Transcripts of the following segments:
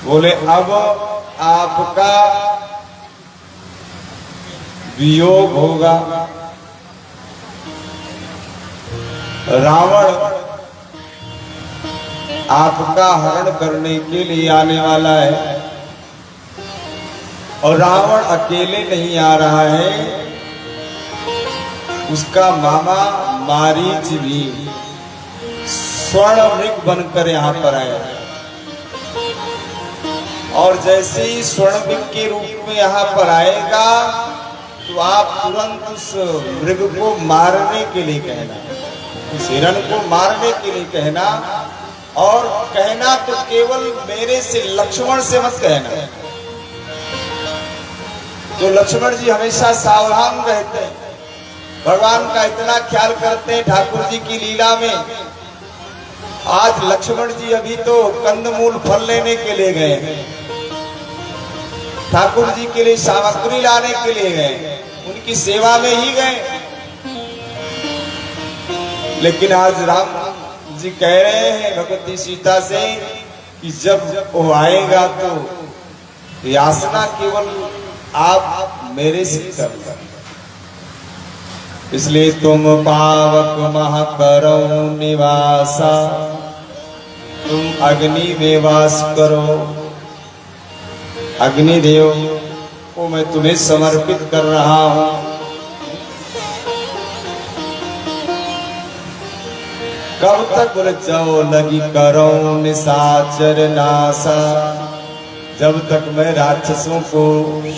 बोले अब आपका वियोग होगा। रावण आपका हरण करने के लिए आने वाला है और रावण अकेले नहीं आ रहा है, उसका मामा मारीच भी स्वर्ण मृग बनकर यहां पर आया और जैसे ही स्वर्ण मृग के रूप में यहां पर आएगा तो आप तुरंत उस मृग को मारने के लिए कहना, उस हिरण को मारने के लिए कहना, और कहना तो केवल मेरे से, लक्ष्मण से मत कहना। जो लक्ष्मण जी हमेशा सावधान रहते हैं, भगवान का इतना ख्याल करते हैं ठाकुर जी की लीला में। आज लक्ष्मण जी अभी तो कंदमूल फल लेने के लिए गए, ठाकुर जी के लिए सामग्री लाने के लिए गए, उनकी सेवा में ही गए। लेकिन आज राम जी कह रहे हैं भगवती सीता से कि जब वो आएगा तो याचना केवल आप मेरे से करना, इसलिए तुम पावक मह करो निवासा, तुम अग्नि में वास करो। अग्निदेव को मैं तुम्हें समर्पित कर रहा हूं। कब तक बोले जाओ लगी करो निशाचर नासा, जब तक मैं राक्षसों को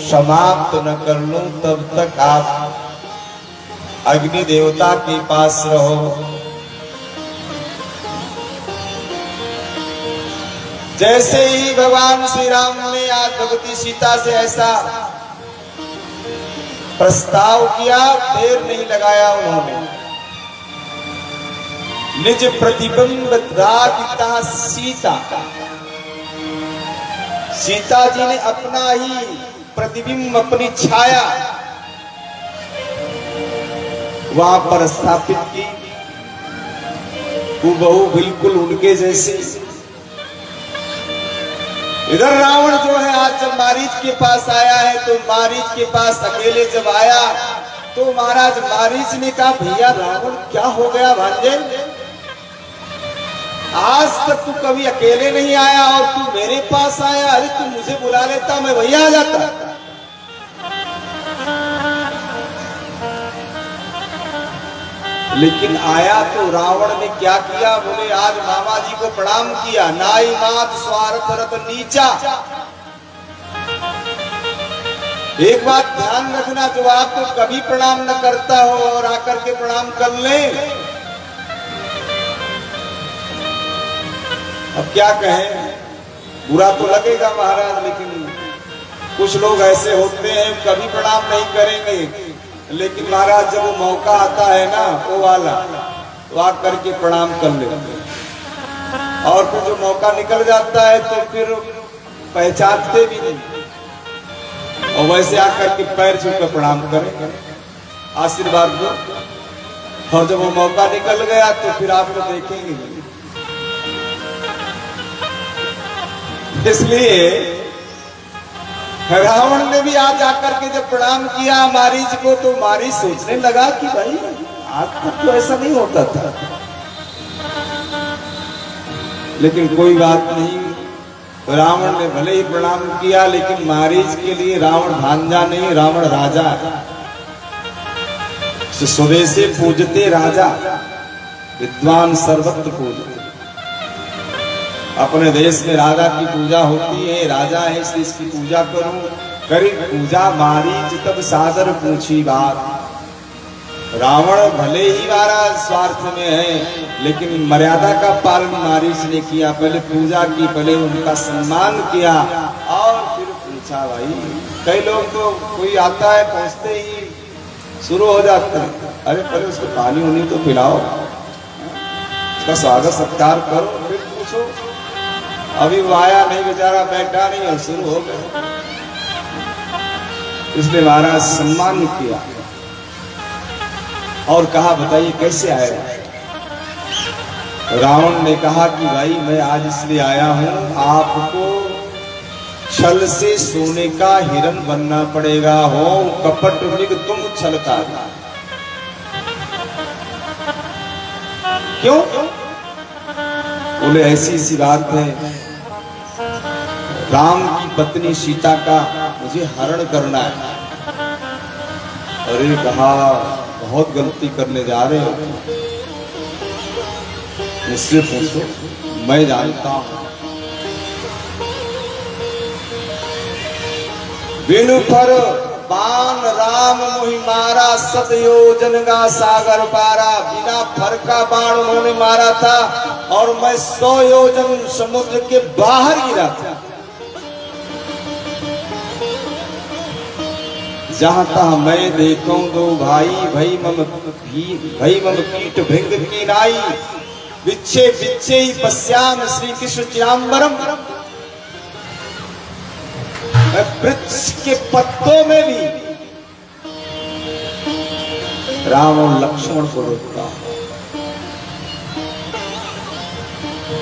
समाप्त न कर लूं तब तक आप अग्नि देवता के पास रहो। जैसे ही भगवान श्री राम ने आज भगवती सीता से ऐसा प्रस्ताव किया, देर नहीं लगाया उन्होंने, निज प्रतिबिंब दाता सीता, सीता जी ने अपना ही प्रतिबिंब, अपनी छाया वहां पर स्थापित की, हूबहू बिल्कुल उनके जैसे। इधर रावण जो है आज जब मारीच के पास आया है तो मारीच के पास अकेले जब आया तो महाराज मारीच ने कहा भैया रावण क्या हो गया भांजे, आज तक तू कभी अकेले नहीं आया और तू मेरे पास आया, अरे तू मुझे बुला लेता मैं वहीं आ जाता। लेकिन आया तो रावण ने क्या किया, बोले आज मामा जी को प्रणाम किया, नाई मात स्वार्थ रत नीचा। एक बात ध्यान रखना, जो आपको कभी प्रणाम न करता हो और आकर के प्रणाम कर ले, अब क्या कहें, बुरा तो लगेगा महाराज, लेकिन कुछ लोग ऐसे होते हैं कभी प्रणाम नहीं करेंगे, लेकिन महाराज जब वो मौका आता है ना वो वाला, तो आकर करके प्रणाम कर लेते, और फिर जो मौका निकल जाता है तो फिर पहचानते भी नहीं, और वैसे आकर के पैर छू कर प्रणाम करें, आशीर्वाद दो, और जब वो मौका निकल गया तो फिर आपको देखेंगे नहीं। इसलिए रावण ने भी आज आकर के जब प्रणाम किया मारीच को, तो मारीच सोचने लगा कि भाई आज तक तो ऐसा नहीं होता था, लेकिन कोई बात नहीं, रावण ने भले ही प्रणाम किया, लेकिन मारीच के लिए रावण भांजा नहीं, रावण राजा है। स्वदेशे पूजते राजा, विद्वान सर्वत्र पूजते। अपने देश में राजा की पूजा होती है, राजा है इसलिए इसकी पूजा करूं, करी पूजा मारीच तब सादर पूछी बात। रावण भले ही महाराज स्वार्थ में है, लेकिन मर्यादा का पालन मारीच ने किया, पहले पूजा की, पहले उनका सम्मान किया और फिर पूछा। भाई कई लोग तो कोई आता है पहुंचते ही शुरू हो जाता है, अरे पहले उसको पानी उनी तो पिलाओ, उसका स्वागत सत्कार करो, फिर पूछो। अभी वो आया नहीं, बेचारा बैठा नहीं और शुरू हो गया, इसलिए महाराज सम्मान किया और कहा बताइए कैसे आएगा। रावण ने कहा कि भाई मैं आज इसलिए आया हूं, आपको छल से सोने का हिरन बनना पड़ेगा। हो कपट मृग तुम छलकारी। क्यों? बोले ऐसी सी बात है, राम की पत्नी सीता का मुझे हरण करना है। अरे कहा बहुत गलती करने जा रहे हो, मुझसे पूछो, मैं जानता हूं। बिनु फर बाण राम मोहि मारा, सतयोजन का सागर पारा। बिना फर का बाण उन्होंने मारा था और मैं 100 योजन समुद्र के बाहर गिरा था। जहां तहां मैं देखूं दो भाई, भई मम कीट भृंग की नाई। बिच्छे बिच्छे ही पश्याम श्री कृष्ण चिदाम्बरम। वृक्ष के पत्तों में भी राम और लक्ष्मण को रोकता हूं।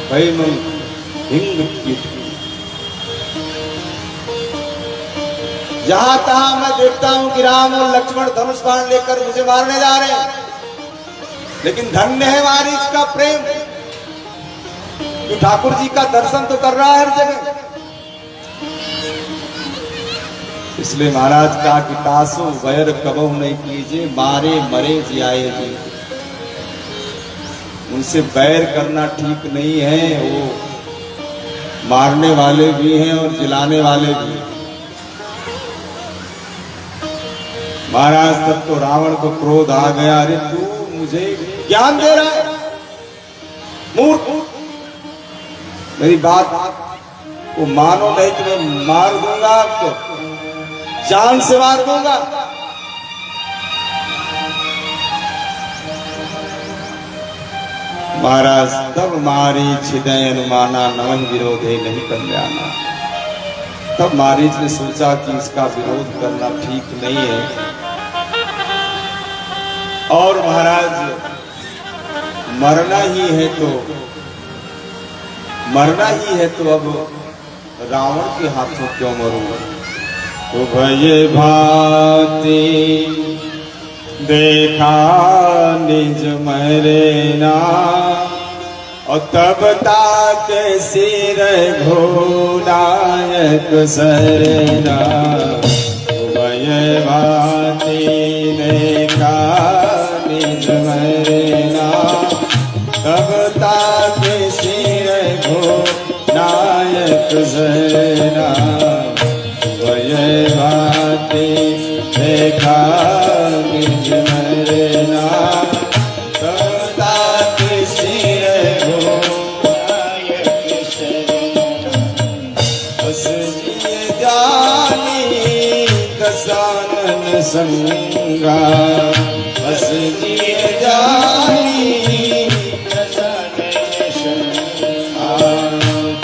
भई मम भृंग कीट। जहां तहां मैं देखता हूं कि राम और लक्ष्मण धनुष बाण लेकर मुझे मारने जा रहे हैं, लेकिन धन्य है मारीच का प्रेम कि ठाकुर जी का दर्शन तो कर रहा है हर जगह। इसलिए महाराज कहा कि तासु वैर कबहु नहीं कीजिए, मारे मरे जियाए जी। उनसे बैर करना ठीक नहीं है, वो मारने वाले भी हैं और जिलाने वाले भी हैं। महाराज तब तो रावण को क्रोध आ गया, अरे तू मुझे ज्ञान दे रहा है मूर्ख, मेरी बात को मानो नहीं तो मैं मार दूंगा आपको, जान से मार दूंगा। महाराज तब मारीच हृदय अनुमाना, नमन विरोधे नहीं कल्याणा। तब मारीच ने सोचा कि इसका विरोध करना ठीक नहीं है। और महाराज मरना ही है तो अब रावण के हाथों क्यों मरूं। तो भय भांति देखा निज मरेना, और तब ताक सिर घोड़ायक सरना। भय भांति देखा निज मरेना, तब ताक सिर घोड़ायक सरना। भय भांति देखा निज मरेना, तब ताक सिर घोड़ायक सरना। बस जिय जानी दसानन संगा, बस जिय जानी दसानन संगा।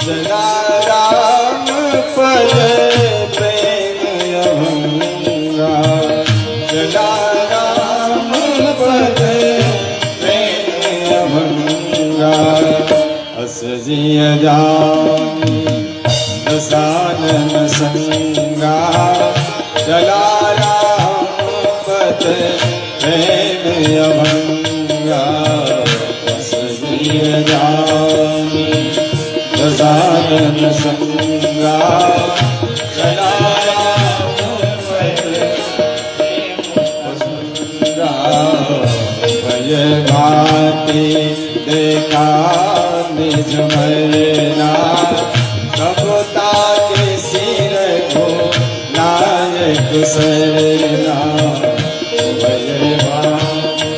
चला राम पद प्रेम अभंगा, चला राम पद प्रेम अभंगा। बस जिय जानी दसानन संगा, चला राम पद प्रेम अभंगा। बस जिय जानी दसानन संगा, चला राम पद प्रेम अभंगा। भय भांति देखा निज मरेना, तब ताक सिर घोड़ायक सरना। भय भांति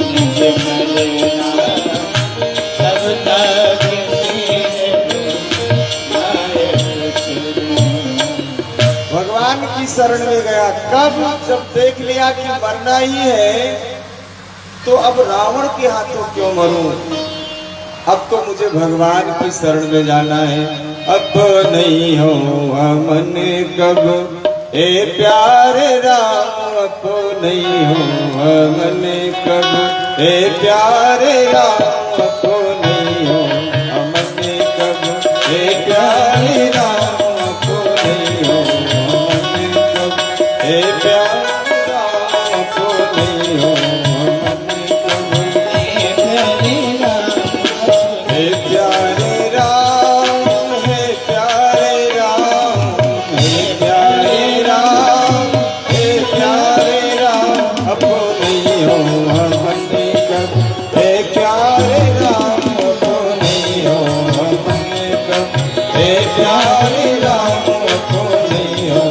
निज मरेना, तब ताक सिर घोड़ायक सरना। भगवान की शरण में गया। कब? जब देख लिया कि मरना ही है, तो अब रावण के हाथों क्यों मरूं, अब तो मुझे भगवान की शरण में जाना है। अब नहीं हो मन कब ए प्यारे राम, अब नहीं हो मन कब ए प्यारे राम, अब नहीं हो मन कब हे प्यारे राम को नहीं हो मन कब, हे प्यारे राम को नहीं हो मन कब, हे प्यारे राम, हे प्यारे राम, हे प्यारे राम, हे प्यारे राम, हे प्यारे राम को नहीं हो मन कब, हे प्यारे राम को नहीं हो मन कब, हे प्यारे राम को नहीं हो।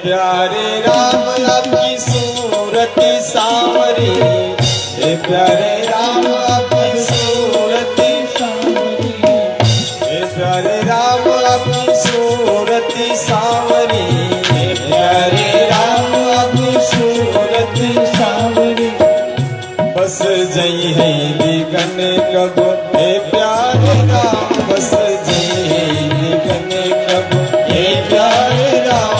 प्यारे राम आपकी सूरत सांवरी, हे प्यारे राम आपकी सूरत सांवरी, हे प्यारे राम आपकी सूरत सांवरी, हे प्यारे राम आपकी सूरत सांवरी, बस जई है दिगन कब, हे प्यारे राम बस जई है दिगन कब, हे प्यारे राम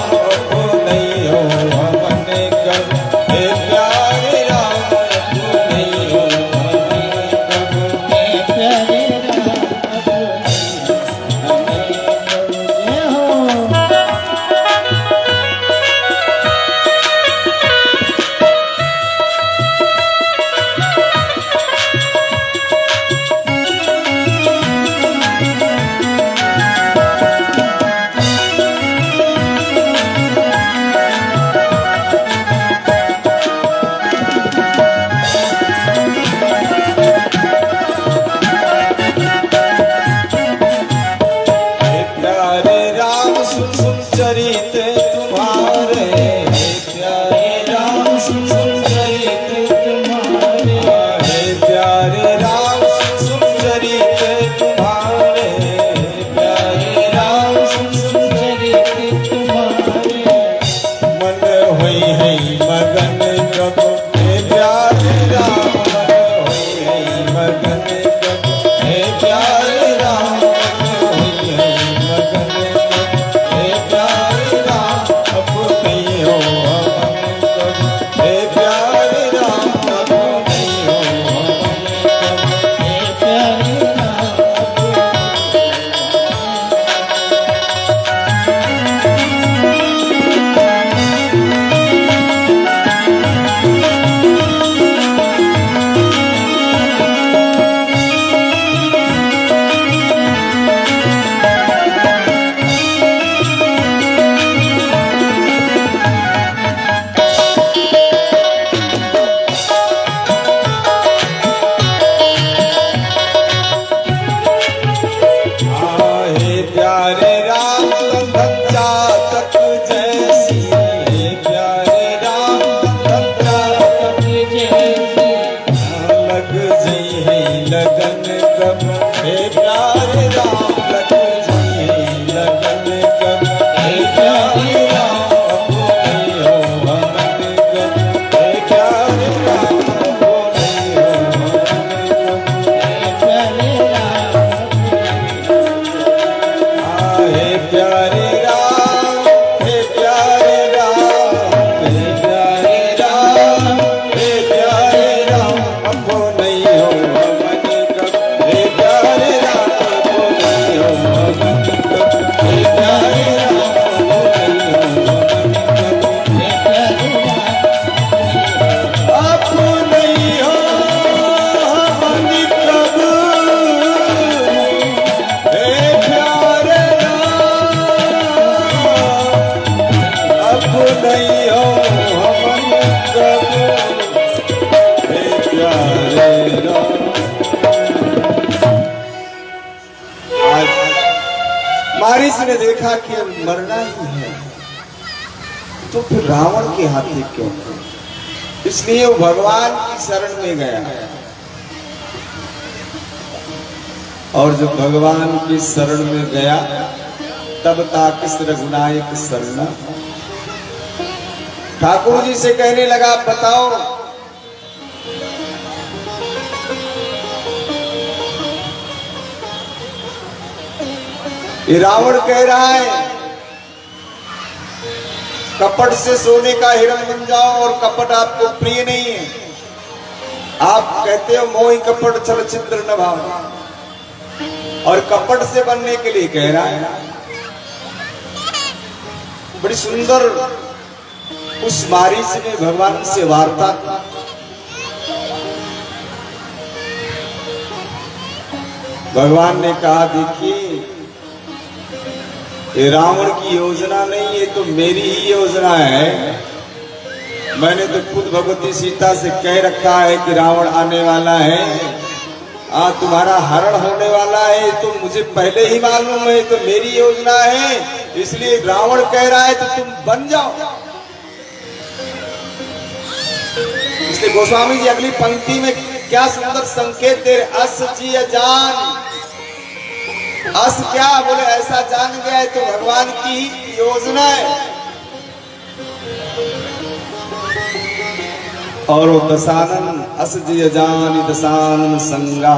चरित तुम्हारे, हे प्यारे राम सुन चरित तुम्हारे, हे प्यारे राम सुन चरित तुम्हारे, हे प्यारे राम सुन चरित तुम्हारे, मन होई है मगन कब, हे प्यारे राम मन होई है मगन कब, हे प्यारे राम मन होई है मगन कब, हे प्यारे राम अब नहीं हो मन कब, हे प्यारे राम अब नहीं हो मन कब, हे प्यारे राम प्यारे राम बंधन जातक जैसी, हे प्यारे राम बंधन जातक जैसी, लग जई है लगन कब, हे प्यारे राम लग जई है लगन कब, हे प्यारे राम अब नहीं हो मन कब, हे प्यारे राम अब नहीं हो मन कब, हे प्यारे राम, हे प्यारे राम, हे प्यारे राम, हे प्यारे राम, हे प्यारे राम हमको नहीं हो मन कब, हे प्यारे राम हमको नहीं हो मन कब, हे प्यारे राम हमको नहीं हो मन कब, हे प्यारे राम आपको नहीं हो मन कब, हे प्यारे नहीं हो हमन कब, हे प्यारे राम। आज मारीच ने देखा कि अब मरना ही है, तो फिर रावण के हाथे क्यों, इसलिए वो भगवान की शरण में गया, और जब भगवान की शरण में गया तब ताकिस रघुनायक शरणा, ठाकुर जी से कहने लगा बताओ ये रावण कह रहा है कपट से सोने का हिरण बन जाओ, और कपट आपको प्रिय नहीं है। आप कहते हो मोहि कपट छल छिद्र न भाव, और कपट से बनने के लिए कह रहा है। बड़ी सुंदर उस मारीच ने भगवान से वार्ता। भगवान ने कहा देखिए ये रावण की योजना नहीं, ये तो मेरी ही योजना है। मैंने तो खुद भगवती सीता से कह रखा है कि रावण आने वाला है, तुम्हारा हरण होने वाला है, तो मुझे पहले ही मालूम है, तो मेरी योजना है, इसलिए रावण कह रहा है तो तुम बन जाओ। इसलिए गोस्वामी जी अगली पंक्ति में क्या सुंदर संकेत दे, अस जी जान। अस क्या बोले, ऐसा जान गया है तो भगवान की ही योजना है। और वो दशानन अस जी जान दशानन संगा,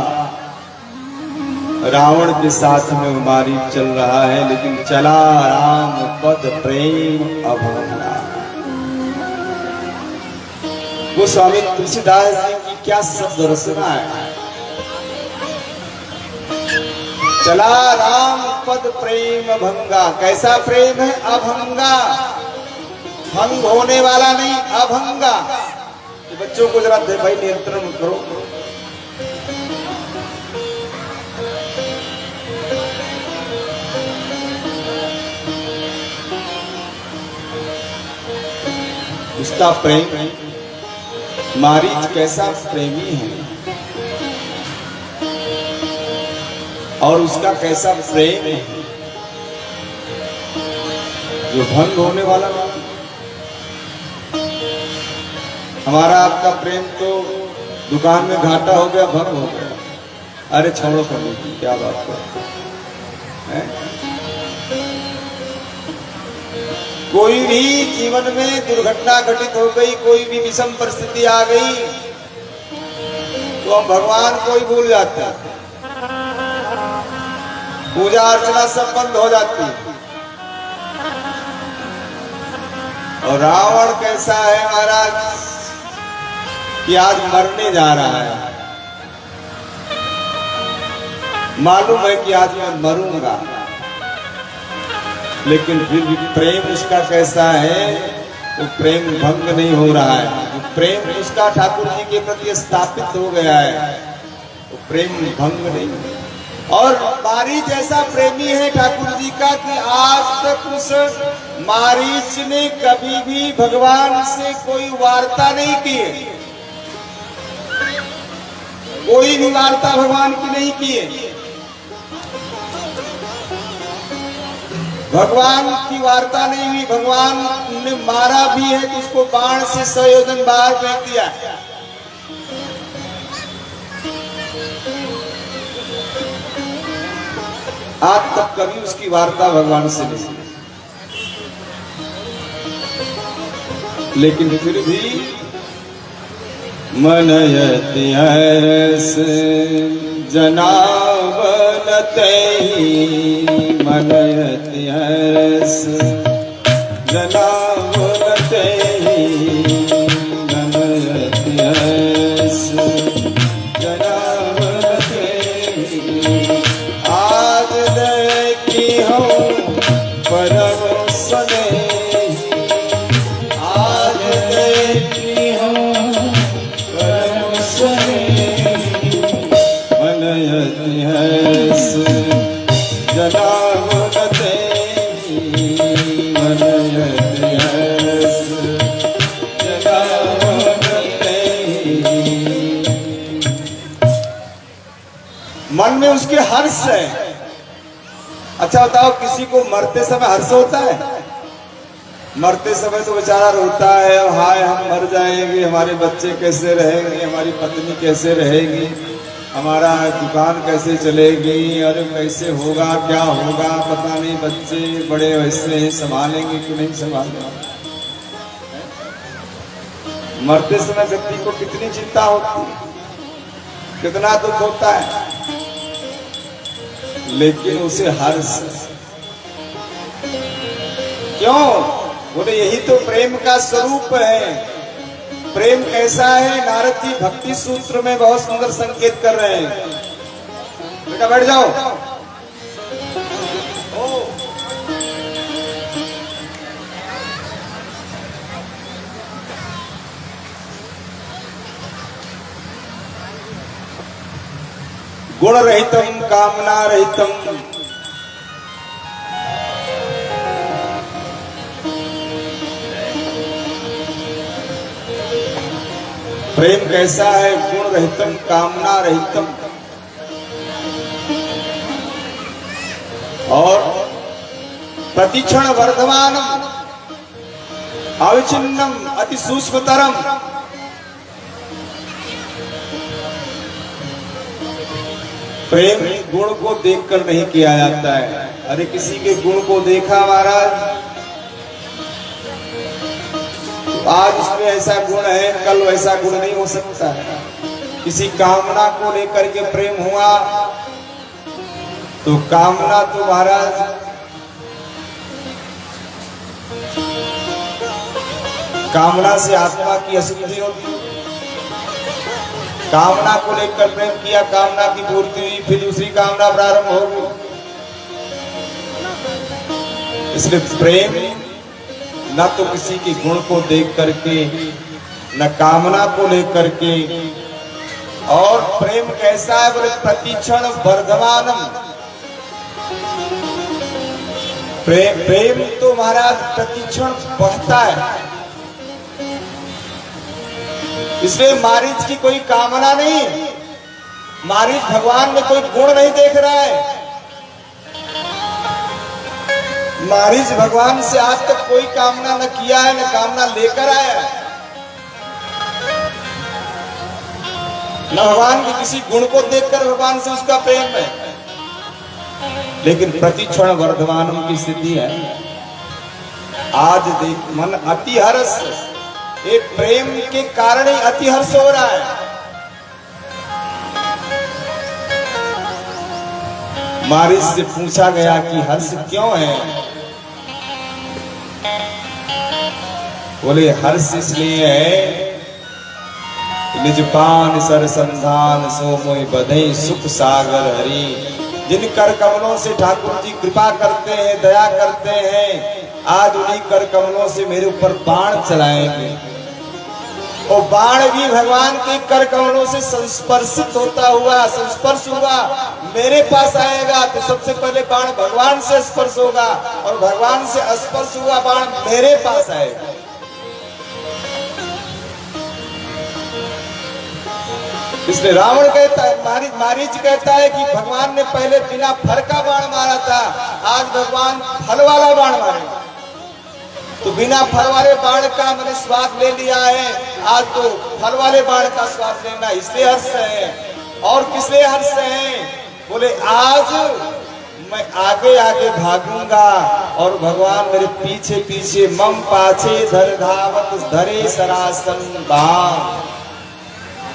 रावण के साथ में उमारी चल रहा है, लेकिन चला राम पद प्रेम अभंगा। वो स्वामी तुलसीदास जी की क्या शब्द रचना है, चला राम पद प्रेम अभंगा। कैसा प्रेम है? अभंगा, भंग होने वाला नहीं, अभंगा। बच्चों को जरा दे भाई नियंत्रण करो। उसका प्रेम, मारीच कैसा प्रेमी है और उसका कैसा प्रेम है जो भंग होने वाला नहीं। हमारा आपका प्रेम तो दुकान में घाटा हो गया, भंग हो गया, अरे छोड़ो करने की क्या बात है। कोई भी जीवन में दुर्घटना घटित हो गई, कोई भी विषम परिस्थिति आ गई, तो हम भगवान को ही भूल जाते हैं, पूजा अर्चना सब बंद हो जाती है। और रावण कैसा है महाराज कि आज मरने जा रहा है, मालूम है कि आज मैं मरूंगा, लेकिन फिर भी प्रेम उसका कैसा है, वो प्रेम भंग नहीं हो रहा है। जो प्रेम उसका ठाकुर जी के प्रति स्थापित हो गया है, वो प्रेम भंग नहीं। और मारीच ऐसा प्रेमी है ठाकुर जी का कि आज तक उस मारीच ने कभी भी भगवान से कोई वार्ता नहीं की है, कोई भी वार्ता भगवान की नहीं की है। भगवान की वार्ता नहीं हुई, भगवान ने मारा भी है तो उसको बाण से 100 योजन बाहर फेंक दिया। आज तक कभी उसकी वार्ता भगवान से नहीं, लेकिन फिर भी मनयति हर्ष जनावनते ही, मनयति हर्ष जनावनते ही, मनयति हर्ष जनावनते ही। आज देखी हूँ परम स्नेही, आज देखी हूँ परम स्नेही, मनयति हर्ष जनावनते ही, मनयति हर्ष जनावनते ही। मन में उसके हर्ष है। अच्छा बताओ, किसी को मरते समय हर्ष होता है? मरते समय तो बेचारा रोता है, हाय हम मर जाएंगे, हमारे बच्चे कैसे रहेंगे, हमारी पत्नी कैसे रहेगी, हमारा दुकान कैसे चलेगी, अरे कैसे होगा, क्या होगा पता नहीं, बच्चे बड़े वैसे हैं, संभालेंगे कि नहीं संभालेंगे। मरते समय व्यक्ति को कितनी चिंता होती है, कितना दुख होता है, लेकिन उसे हर्ष क्यों? बोले यही तो प्रेम का स्वरूप है। प्रेम कैसा है? नारद जी भक्ति सूत्र में बहुत सुंदर संकेत कर रहे हैं। बेटा बैठ जाओ। गुण रहितम कामना रहितम, प्रेम कैसा है? गुण रहितम कामना रहितम और प्रतिक्षण वर्धमानम अविचिन्नम अति सूक्ष्मतरम। प्रेम गुण को देखकर नहीं किया जाता है। अरे किसी के गुण को देखा महाराज, आज इसमें ऐसा गुण है, कल वैसा गुण नहीं हो सकता है। किसी कामना को लेकर के प्रेम हुआ तो कामना तो महाराज कामना से आत्मा की अशुद्धि होती। कामना को लेकर प्रेम किया, कामना की पूर्ति हुई, फिर दूसरी कामना प्रारंभ हो गई। इसलिए प्रेम न तो किसी के गुण को देख करके, न कामना को लेकर के। और प्रेम कैसा है? बोले प्रतिक्षण वर्धमानम। प्रेम तो महाराज प्रतिक्षण बढ़ता है। इसलिए मारीच की कोई कामना नहीं, मारीच भगवान में कोई गुण नहीं देख रहा है। मारीच भगवान से आज तक कोई कामना न किया है, न कामना लेकर आया है, न भगवान के किसी गुण को देखकर भगवान से उसका प्रेम है। लेकिन प्रतिक्षण वर्धमानम की स्थिति है। आज देख मन अति हर्ष, एक प्रेम के कारण ही अति हर्ष हो रहा है। मारीच से पूछा गया कि हर्ष क्यों है? बोले हर्ष इसलिए है, निज पान सर संधान सो मोहि बधई सुख सागर हरि। जिन कर कमलों से ठाकुर जी कृपा करते हैं, दया करते हैं, आज उन्हीं कर कमलों से मेरे ऊपर बाण चलाएंगे। और बाण भी भगवान के कर कमलों से संस्पर्शित होता हुआ, संस्पर्श हुआ मेरे पास आएगा तो सबसे पहले बाण भगवान से स्पर्श होगा, और भगवान से स्पर्श हुआ बाण मेरे पास आएगा। इसलिए रावण कहता है, मारीच कहता है कि भगवान ने पहले बिना फल का बाण मारा था, आज भगवान फल वाला बाण मारेगा। तो बिना फल वाले बाण का मैंने स्वाद ले लिया है, आज तो फल वाले बाण का स्वाद लेना, इसलिए हर्ष है। और किसलिए हर्ष है? बोले आज मैं आगे आगे भागूंगा और भगवान मेरे पीछे पीछे मम पाछे धर धावत धरे सरासन बाण।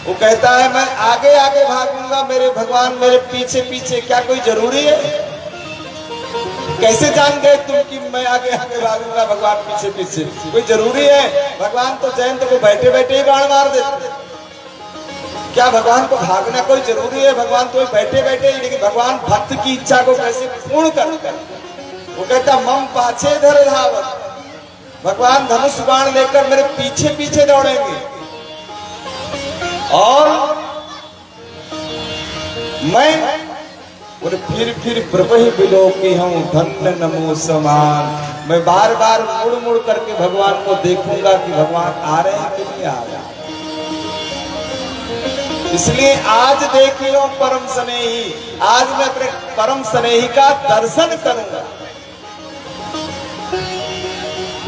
वो कहता है मैं आगे आगे भागूंगा, मेरे भगवान मेरे पीछे पीछे। क्या कोई जरूरी है? कैसे जान गए तुम कि मैं आगे आगे भागूंगा भगवान पीछे पीछे? कोई जरूरी है? भगवान तो जयंत को बैठे बैठे ही बाण मार देते। क्या भगवान को भागना कोई जरूरी है? भगवान तो बैठे बैठे ही, लेकिन भगवान भक्त की इच्छा को कैसे पूर्ण कर? वो कहता मम पाछे धर धावत, भगवान धनुष बाण लेकर मेरे पीछे पीछे दौड़ेंगे। और मैं और फिर प्रभु बिलो की हूं धन्य नमो समान। मैं बार बार मुड़ मुड़ करके भगवान को देखूंगा कि भगवान आ रहे हैं कि नहीं आ रहे। इसलिए आज देखियो परम स्नेही, आज मैं अपने परम स्नेही का दर्शन करूंगा।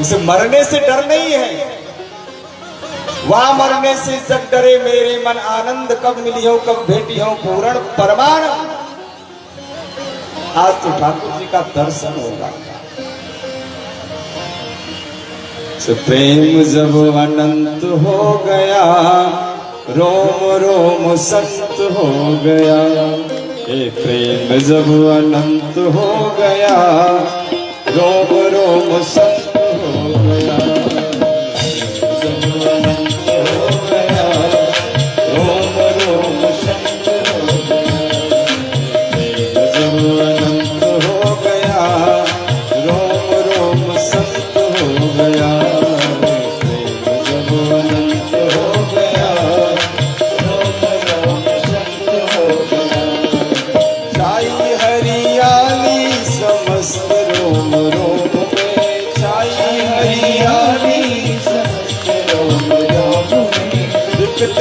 उसे मरने से डर नहीं है, वहां मरने से जग डरे मेरे मन आनंद, कब मिली हो कब भेटी हो पूर्ण परमानंद। आज तो ठाकुर जी का दर्शन होगा। प्रेम जब अनंत हो गया, रोम रोम संत हो गया। ये प्रेम जब अनंत हो गया, रोम रोम संत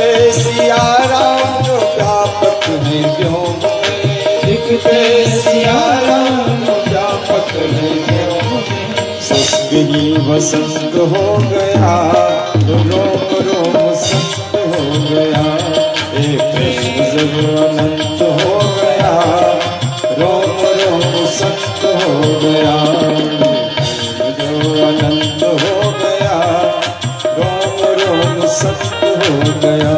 दिखते सिया राम जो व्यापक है व्योम में, दिखते सिया राम व्यापक है व्योम में। सस्ग ही वसंत हो गया, रोम रोम संत हो गया, ए प्रेम जब अनंत हो गया, रोम रोम संत हो गया, जो अनंत हो गया, रोम रोम संत हो गया।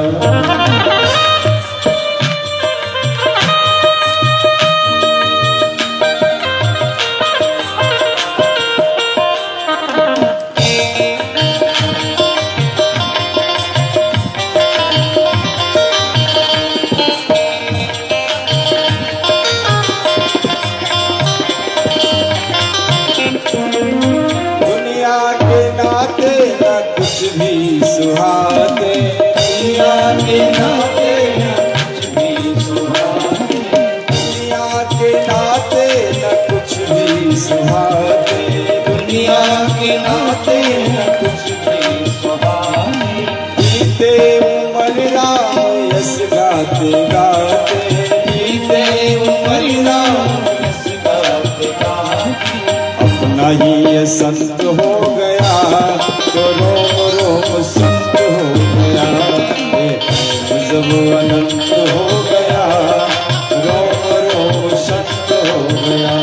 दुनिया के नाते न कुछ भी सुहाते, दुनिया के नाते न कुछ भी सुहाते, दुनिया के नाते न कुछ भी सुहाते, दुनिया के नाते न कुछ भी सुहाते। बीते उम्र राम यश गाते गाते, बीते उम्र राम यश गाते गाते। अपना ही ये संत हो गया, तो रोम रोम संत हो गया, ए प्रेम जब अनंत हो गया, रोम रोम संत हो गया,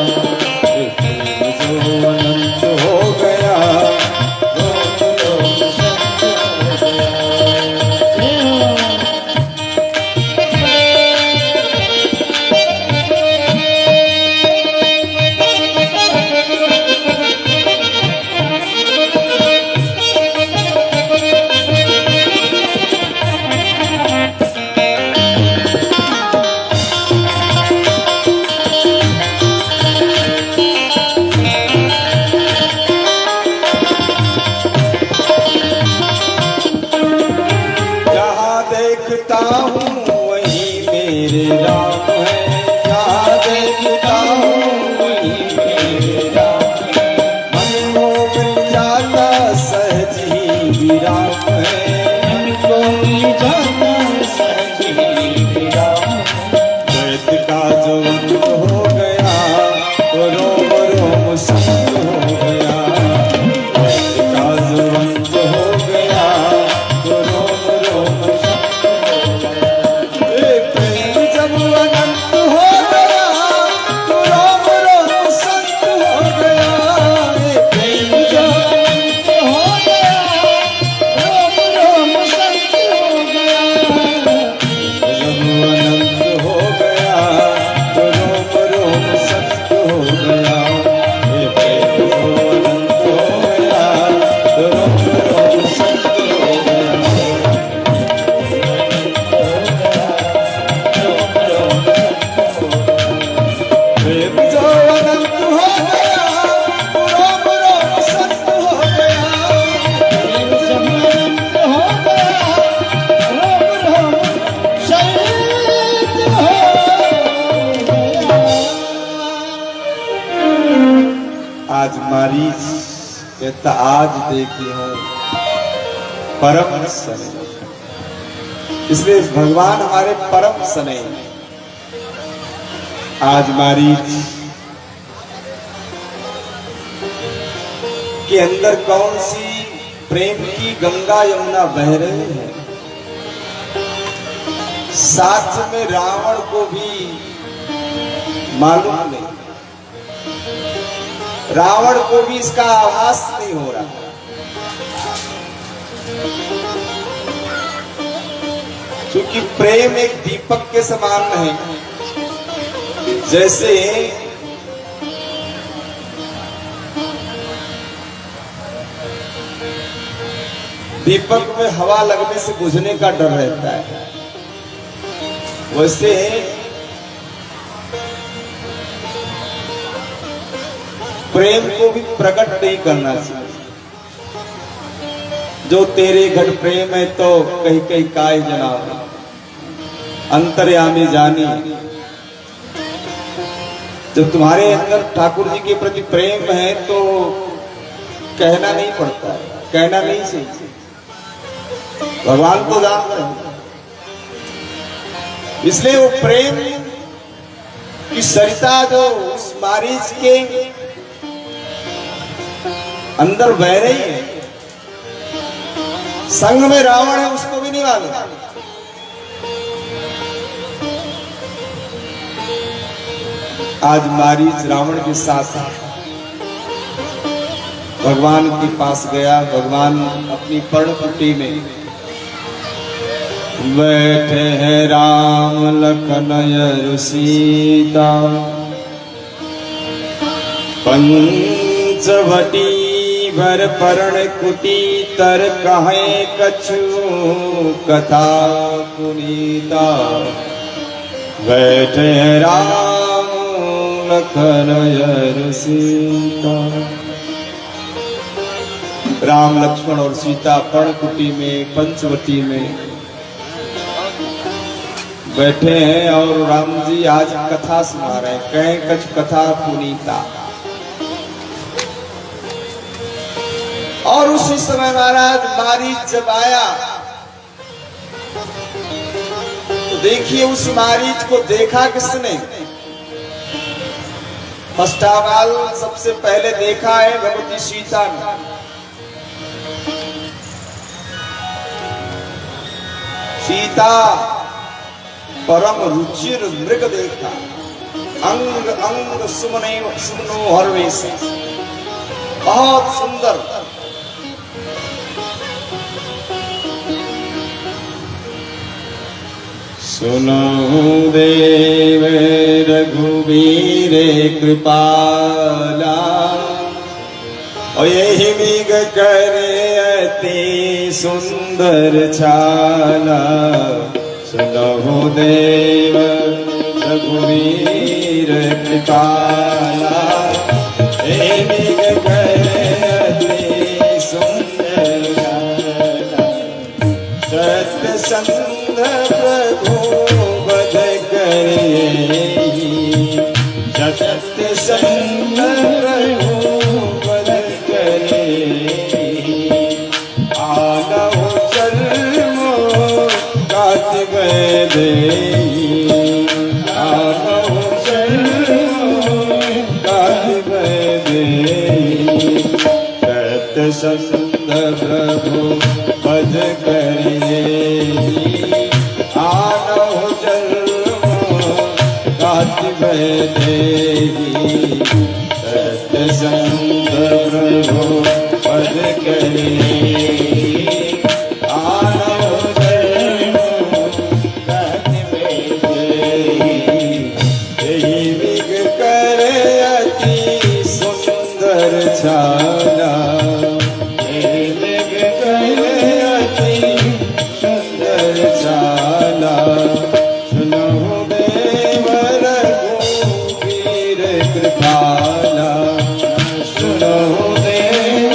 ए प्रेम जब अनंत हो गया, रोम रोम संत हो गया। जहाँ देखता हूँ वहीं मेरे राम है, जहाँ देखता हूँ वहीं मेरे राम है, मन को मिल जाता सहज ही विराम है, मन को मिल जाता सहज ही विराम है। द्वैत का जो अंत हो गया, तो रोम रोम संत हो गया, द्वैत का जो अंत हो गया, तो रोम रोम संत हो गया। ए प्रेम जब अनंत हो गया, तो रोम रोम संत हो गया, ए प्रेम जब अनंत हो गया, रोम रोम संत हो गया। जब अनंत हो गया, तो रोम रोम संत हो गया, ए प्रेम जब अनंत हो गया, तो रोम रोम संत हो गया। प्रेम जो अनंत हो गया, तो रोम रोम संत हो गया। प्रेम जब अनंत हो गया, रोम रोम संत हो गया। आज मारीच कहता आज देखी हूँ परम सने, इसलिए भगवान हमारे परम सने। आज मारीच के अंदर कौन सी प्रेम की गंगा यमुना बह रही है, साथ में रावण को भी मालूम नहीं, रावण को भी इसका आभास नहीं हो रहा। क्योंकि प्रेम एक दीपक के समान है, जैसे दीपक में हवा लगने से बुझने का डर रहता है, वैसे प्रेम को भी प्रकट नहीं करना चाहिए। जो तेरे घर प्रेम है तो कहीं कहीं काय जना, अंतर्यामी जानी। जब तुम्हारे अंदर ठाकुर जी के प्रति प्रेम है तो कहना नहीं पड़ता है, कहना नहीं चाहिए। भगवान को जान रहे हैं, इसलिए वो प्रेम की सरिता जो उस मारीच के अंदर बह रही है, संग में रावण है उसको भी नहीं मालूम। आज मारीच रावण के साथ भगवान के पास गया। भगवान अपनी पर्णकुटी में बैठे हैं, राम लखन और सीता, पंचवटी भर पर्ण कुटी तर कहे कछु कथा पुनीता। बैठे हैं राम लखन और सीता। राम लक्ष्मण और सीता पर्णकुटी में पंचवटी में बैठे हैं और राम जी आज कथा सुना रहे हैं। कहें कछ कथा पुनीता। और उसी समय महाराज मारीच जब आया तो देखिए उस मारीच को देखा किसने? फर्स्ट ऑफ ऑल सबसे पहले देखा है भगवती सीता ने। सीता परम रुचिर मृग देखा, अंग अंग सुमनो हर वेश, बहुत सुंदर। सुनो देव रघुवीर कृपाला, और यही मिग करे अति सुंदर छाला। सुनो देव रघुवीर कृपाला, यही मिग करे अति सुंदर छाला। सत्य संग प्रभु बध करे, सत्य संग प्रभु बध करे। आनव जन्मो काट दे, आनव जन्मो काट दे। सत्य संग प्रभु बध करिए, आनव जन्मो काट दे। सत्य संग प्रभु बध करिए, आनव जन्मो काट दे। यही मिग करे अति सुंदर छाला, छाला। सुनो देव रघुवीर कृपाला, सुनो देव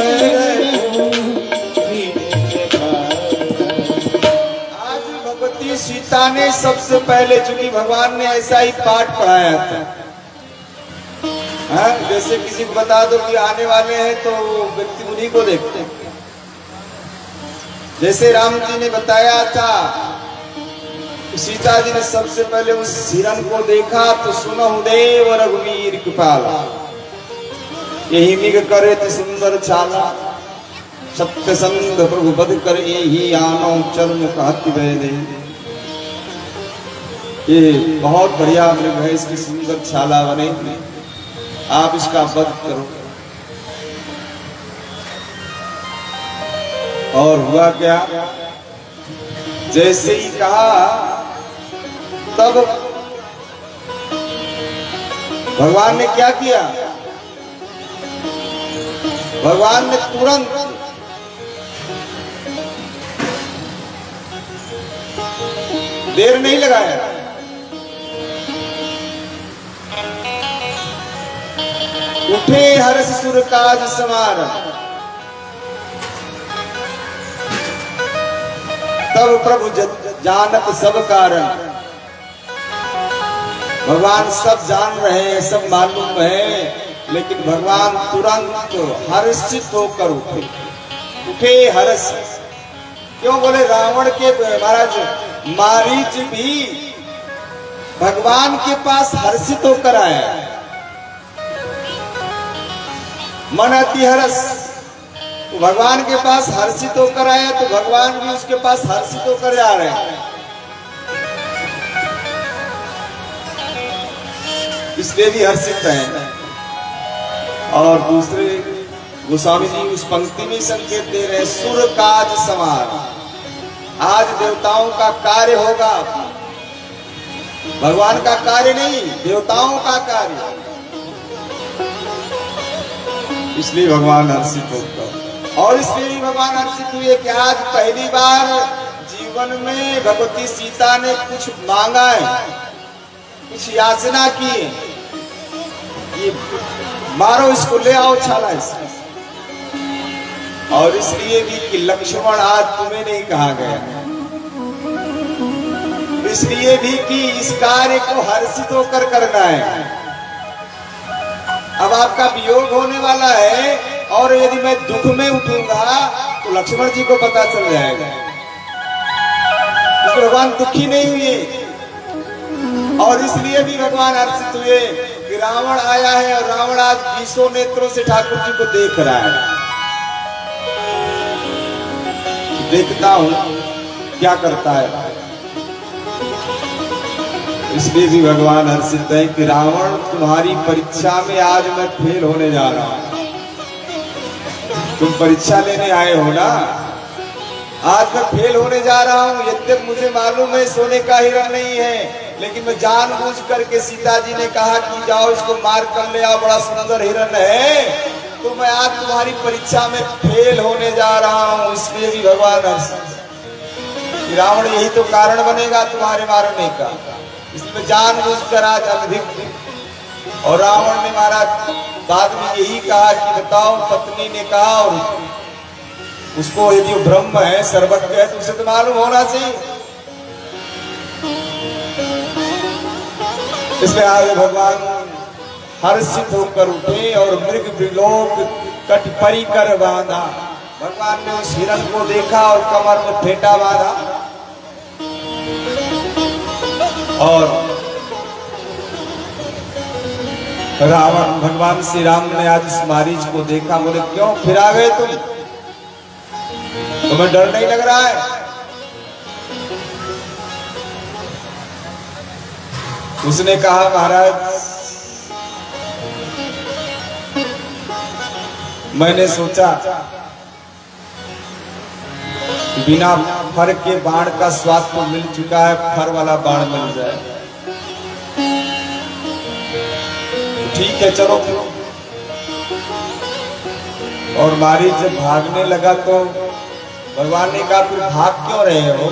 रघुवीर कृपाला। आज भगवती सीता ने सबसे पहले, चूंकि भगवान ने ऐसा ही पाठ पढ़ाया था, हाँ, जैसे किसी को बता दो कि आने वाले हैं तो व्यक्ति उन्हीं को देखते हैं। जैसे राम जी ने बताया था, सीता जी ने सबसे पहले उस हिरण को देखा तो सुनो देव रघुवीर कृपाला, यही मिग करे ति सुंदर छाला। सत्य संग प्रभु बध कर यही आनो चर्म कहति दे। ये बहुत बढ़िया मृग है, इसकी सुंदर छाला बने, आप इसका वध करो। और हुआ क्या? जैसे ही कहा तब भगवान ने क्या किया? भगवान ने तुरंत देर नहीं लगाया, उठे हर्ष सुर काज समारंभ। तब प्रभु जानत सब कारण। भगवान सब जान रहे हैं, सब मालूम है, लेकिन भगवान तुरंत हर्षित होकर उठे। उठे हर्ष क्यों? बोले रावण के महाराज मारीच भी भगवान के पास हर्षित होकर आया, मन अति हर्ष। तो भगवान के पास हर्षित होकर आया तो भगवान भी उसके पास हर्षित होकर आ रहे हैं, इसलिए भी हर्षित हैं। और दूसरे गोस्वामी जी उस पंक्ति में संकेत दे रहे हैं, सुर काज समान। आज देवताओं का कार्य होगा, भगवान का कार्य नहीं, देवताओं का कार्य, इसलिए भगवान हर्षित होकर। और इसलिए भी भगवान हर्षित हुए कि आज पहली बार जीवन में भगवती सीता ने कुछ मांगा है, कुछ याचना की है, ये मारो इसको, ले आओ छाला इसको। और इसलिए भी कि लक्ष्मण आज तुम्हें नहीं कहा गया, इसलिए भी कि इस कार्य को हर्षित होकर करना है। अब आपका वियोग होने वाला है और यदि मैं दुख में उठूंगा तो लक्ष्मण जी को पता चल जाएगा, इसलिए भगवान दुखी नहीं हुए। और इसलिए भी भगवान हर्षित हुए कि रावण आया है और रावण आज 20 नेत्रों से ठाकुर जी को देख रहा है। देखता हूं क्या करता है, इसलिए भी भगवान हर्षित है कि रावण तुम्हारी परीक्षा में आज मैं फेल होने जा रहा हूं। तुम परीक्षा लेने आए हो ना, आज मैं फेल होने जा रहा हूं। यद्यप मुझे मालूम है सोने का हिरण नहीं है, लेकिन मैं जानबूझ करके, सीता जी ने कहा कि जाओ इसको मार कर ले आओ, बड़ा सुंदर हिरण है, तो मैं आज तुम्हारी परीक्षा में फेल होने जा रहा हूं। इसलिए भी भगवान हर्षित, रावण यही तो कारण बनेगा तुम्हारे मारने का, इसलिए जानबूझ कर आज अधिक। और रावण ने मारा, बाद में यही कहा कि बताओ, पत्नी ने कहा, और उसको यदि वो ब्रह्म है, सर्वज्ञ है, तो उसे तो मालूम होना चाहिए। इसलिए आज भगवान हर्षित होकर उठे और मृग विलोक कट परी कर बांधा। भगवान ने उस हिरण को देखा और कमर में फेंटा बांधा। और रावण, भगवान श्री राम ने आज इस मारीच को देखा, बोले क्यों फिर आ गए तुम, तुम्हें डर नहीं लग रहा है? उसने कहा महाराज, मैंने सोचा बिना फर के बाण का स्वाद तो मिल चुका है, फर वाला बाण मिल जाए, ठीक है चलो। और मारी जब भागने लगा तो भगवान ने कहा फिर भाग क्यों रहे हो?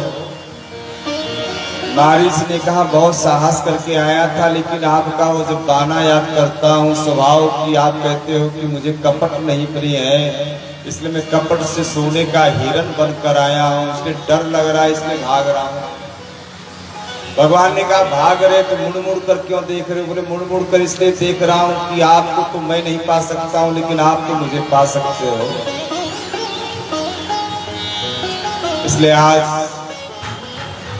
मारीच ने कहा बहुत साहस करके आया था, लेकिन आपका वो जब गाना याद करता हूँ स्वभाव की, आप कहते हो कि मुझे कपट नहीं प्रिय है, इसलिए मैं कपट से सोने का हिरण बनकर आया हूँ, इसलिए डर लग रहा है, इसलिए भाग रहा हूँ। भगवान ने कहा भाग रहे तो मुड़ मुड़ कर क्यों देख रहे हो? बोले मुड़ मुड़ कर इसलिए देख रहा हूँ कि आपको तो मैं नहीं पा सकता हूँ, लेकिन आप तो मुझे पा सकते हो। इसलिए आज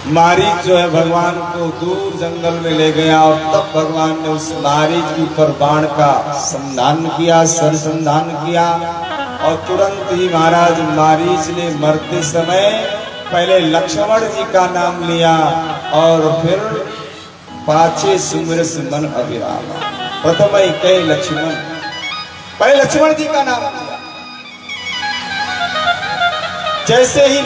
मारीच जो है भगवान को दूर जंगल में ले गया और तब भगवान ने उस मारीच के ऊपर बाण का संधान किया, सरसंधान किया। और तुरंत ही महाराज मारीच ने मरते समय पहले लक्ष्मण जी का नाम लिया और फिर पाछे सुमिरस मन अभिरामा, प्रथम ही कहे लक्ष्मण, पहले लक्ष्मण जी का नाम लिया। जैसे ही